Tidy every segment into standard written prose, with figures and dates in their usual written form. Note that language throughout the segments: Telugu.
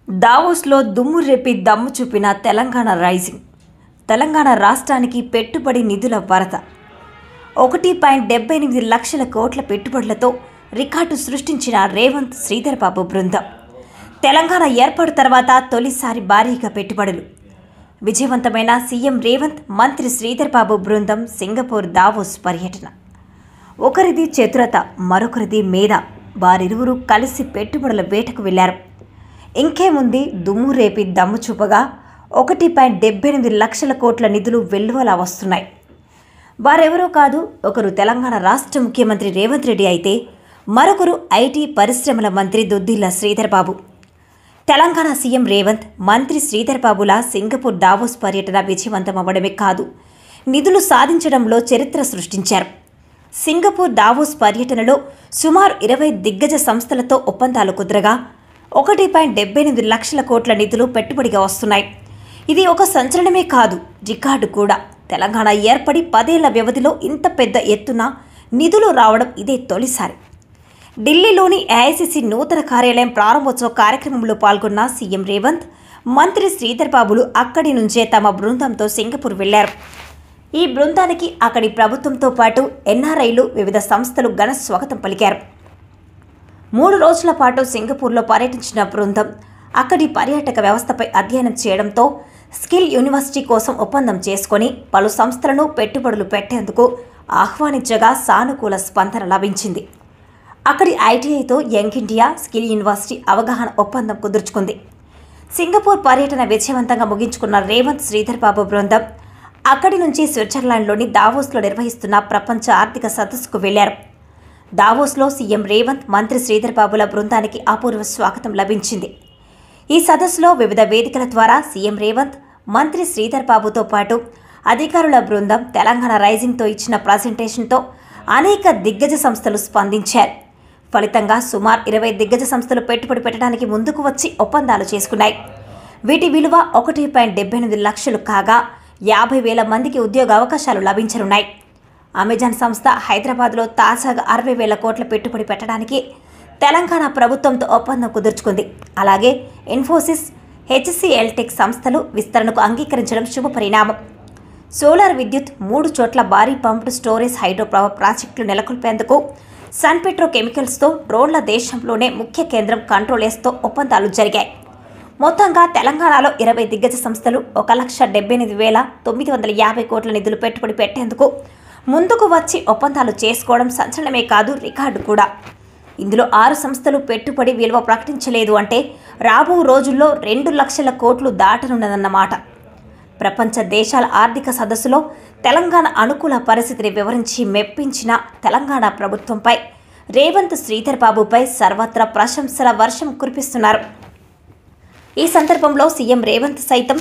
దావోస్లో దుమ్ము రేపి దమ్ము చూపిన తెలంగాణ రైజింగ్. తెలంగాణ రాష్ట్రానికి పెట్టుబడి నిధుల వరద. 1.78 లక్షల కోట్ల పెట్టుబడులతో రికార్డు సృష్టించిన రేవంత్ శ్రీధర్ బాబు బృందం. తెలంగాణ ఏర్పాటు తర్వాత తొలిసారి భారీగా పెట్టుబడులు. విజయవంతమైన సీఎం రేవంత్, మంత్రి శ్రీధర్ బాబు బృందం సింగపూర్ దావోస్ పర్యటన. ఒకరిది చతురత, మరొకరిది మేధ. వారిరువురు కలిసి పెట్టుబడుల వేటకు వెళ్లారు. ఇంకేముంది, దుమ్ము రేపి దమ్ము చూపగా 1.78 లక్షల కోట్ల నిధులు వెల్లువలా వస్తున్నాయి. వారెవరో కాదు, ఒకరు తెలంగాణ రాష్ట్ర ముఖ్యమంత్రి రేవంత్ రెడ్డి అయితే మరొకరు ఐటీ పరిశ్రమల మంత్రి దుద్దిళ్ల శ్రీధర్ బాబు. తెలంగాణ సీఎం రేవంత్, మంత్రి శ్రీధర్ బాబుల సింగపూర్ దావోస్ పర్యటన విజయవంతమవ్వడమే కాదు, నిధులు సాధించడంలో చరిత్ర సృష్టించారు. సింగపూర్ దావోస్ పర్యటనలో సుమారు 20 దిగ్గజ సంస్థలతో ఒప్పందాలు కుదరగా 1.78 లక్షల కోట్ల నిధులు పెట్టుబడిగా వస్తున్నాయి. ఇది ఒక సంచలనమే కాదు, రికార్డు కూడా. తెలంగాణ ఏర్పడి 10 ఏళ్ల వ్యవధిలో ఇంత పెద్ద ఎత్తున నిధులు రావడం ఇదే తొలిసారి. ఢిల్లీలోని ఏఐసీసీ నూతన కార్యాలయం ప్రారంభోత్సవ కార్యక్రమంలో పాల్గొన్న సీఎం రేవంత్, మంత్రి శ్రీధర్ బాబులు అక్కడి నుంచే తమ బృందంతో సింగపూర్ వెళ్లారు. ఈ బృందానికి అక్కడి ప్రభుత్వంతో పాటు ఎన్ఆర్ఐలు, వివిధ సంస్థలు ఘన స్వాగతం పలికారు. 3 రోజుల పాటు సింగపూర్లో పర్యటించిన బృందం అక్కడి పర్యాటక వ్యవస్థపై అధ్యయనం చేయడంతో స్కిల్ యూనివర్సిటీ కోసం ఒప్పందం చేసుకొని పలు సంస్థలను పెట్టుబడులు పెట్టేందుకు ఆహ్వానించగా సానుకూల స్పందన లభించింది. అక్కడి ఐటీఐతో యంగ్ ఇండియా స్కిల్ యూనివర్సిటీ అవగాహన ఒప్పందం కుదుర్చుకుంది. సింగపూర్ పర్యటన విజయవంతంగా ముగించుకున్న రేవంత్, శ్రీధర్ బాబు బృందం అక్కడి నుంచి స్విట్జర్లాండ్లోని దావోస్లో నిర్వహిస్తున్న ప్రపంచ ఆర్థిక సదస్సుకు వెళ్లారు. దావోస్లో సీఎం రేవంత్, మంత్రి శ్రీధర్ బాబుల బృందానికి అపూర్వ స్వాగతం లభించింది. ఈ సదస్సులో వివిధ వేదికల ద్వారా సీఎం రేవంత్, మంత్రి శ్రీధర్ బాబుతో పాటు అధికారుల బృందం తెలంగాణ రైజింగ్తో ఇచ్చిన ప్రజెంటేషన్తో అనేక దిగ్గజ సంస్థలు స్పందించారు. ఫలితంగా సుమారు 20 దిగ్గజ సంస్థలు పెట్టుబడి పెట్టడానికి ముందుకు వచ్చి ఒప్పందాలు చేసుకున్నాయి. వీటి విలువ 1.78 లక్షలు కాగా 50,000 మందికి ఉద్యోగ అవకాశాలు లభించనున్నాయి. అమెజాన్ సంస్థ హైదరాబాద్లో తాజాగా 60,000 కోట్ల పెట్టుబడి పెట్టడానికి తెలంగాణ ప్రభుత్వంతో ఒప్పందం కుదుర్చుకుంది. అలాగే ఇన్ఫోసిస్, హెచ్సిఎల్ టెక్ సంస్థలు విస్తరణకు అంగీకరించడం శుభ పరిణామం. సోలార్ విద్యుత్, 3 చోట్ల భారీ పంప్డ్ స్టోరేజ్ హైడ్రో పవర్ ప్రాజెక్టులు నెలకొల్పేందుకు సన్ పెట్రో కెమికల్స్తో, డ్రోన్ల దేశంలోనే ముఖ్య కేంద్రం కంట్రోలెస్తో ఒప్పందాలు జరిగాయి. మొత్తంగా తెలంగాణలో 20 దిగ్గజ సంస్థలు 1,78,950 కోట్ల నిధులు పెట్టుబడి పెట్టేందుకు ముందుకు వచ్చి ఒప్పందాలు చేసుకోవడం సంచలనమే కాదు, రికార్డు కూడా. ఇందులో 6 సంస్థలు పెట్టుబడి విలువ ప్రకటించలేదు అంటే రాబో రోజుల్లో 2 లక్షల కోట్లు దాటనున్నదన్నమాట. ప్రపంచ దేశాల ఆర్థిక సదస్సులో తెలంగాణ అనుకూల పరిస్థితిని వివరించి మెప్పించిన తెలంగాణ ప్రభుత్వంపై రేవంత్, శ్రీధర్ బాబుపై సర్వత్రా ప్రశంసల వర్షం కురిపిస్తున్నారు. ఈ సందర్భంలో సీఎం రేవంత్ సైతం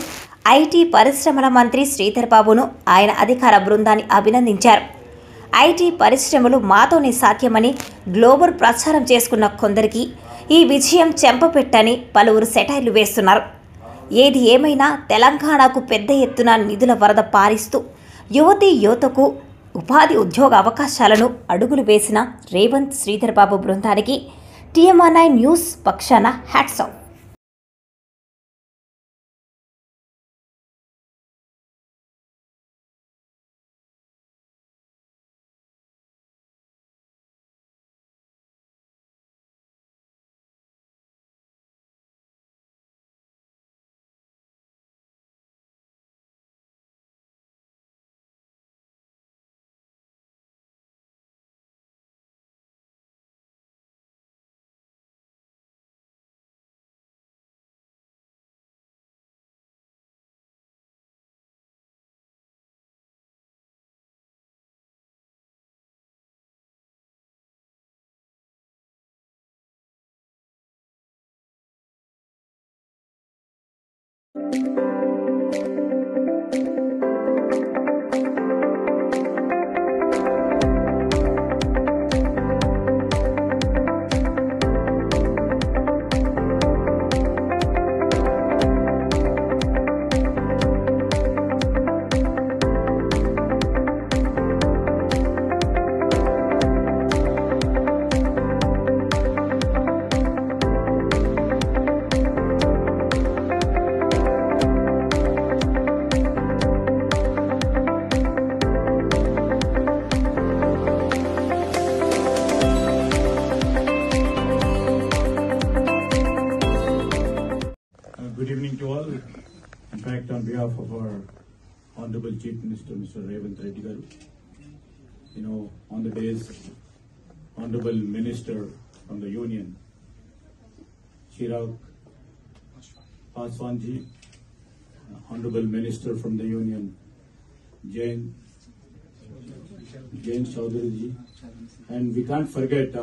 ఐటీ పరిశ్రమల మంత్రి శ్రీధర్ బాబును, ఆయన అధికార బృందాన్ని అభినందించారు. ఐటీ పరిశ్రమలు మాతోనే సాధ్యమని గ్లోబల్ ప్రచారం చేసుకున్న కొందరికి ఈ విజయం చెంపపెట్టని పలువురు సెటైర్లు వేస్తున్నారు. ఏది ఏమైనా తెలంగాణకు పెద్ద ఎత్తున నిధుల వరద పారిస్తూ యువతీ యువతకు ఉపాధి, ఉద్యోగ అవకాశాలను అడుగులు వేసిన రేవంత్, శ్రీధర్ బాబు బృందానికి TMR9 న్యూస్ పక్షాన hats off. on behalf of our Honorable Chief Minister, Mr. Revanth Reddy Garu. You know, on the days, Honorable Minister from the Union, Chirag Paswan ji, Honorable Minister from the Union, Jain Chaudhary ji, and we can't forget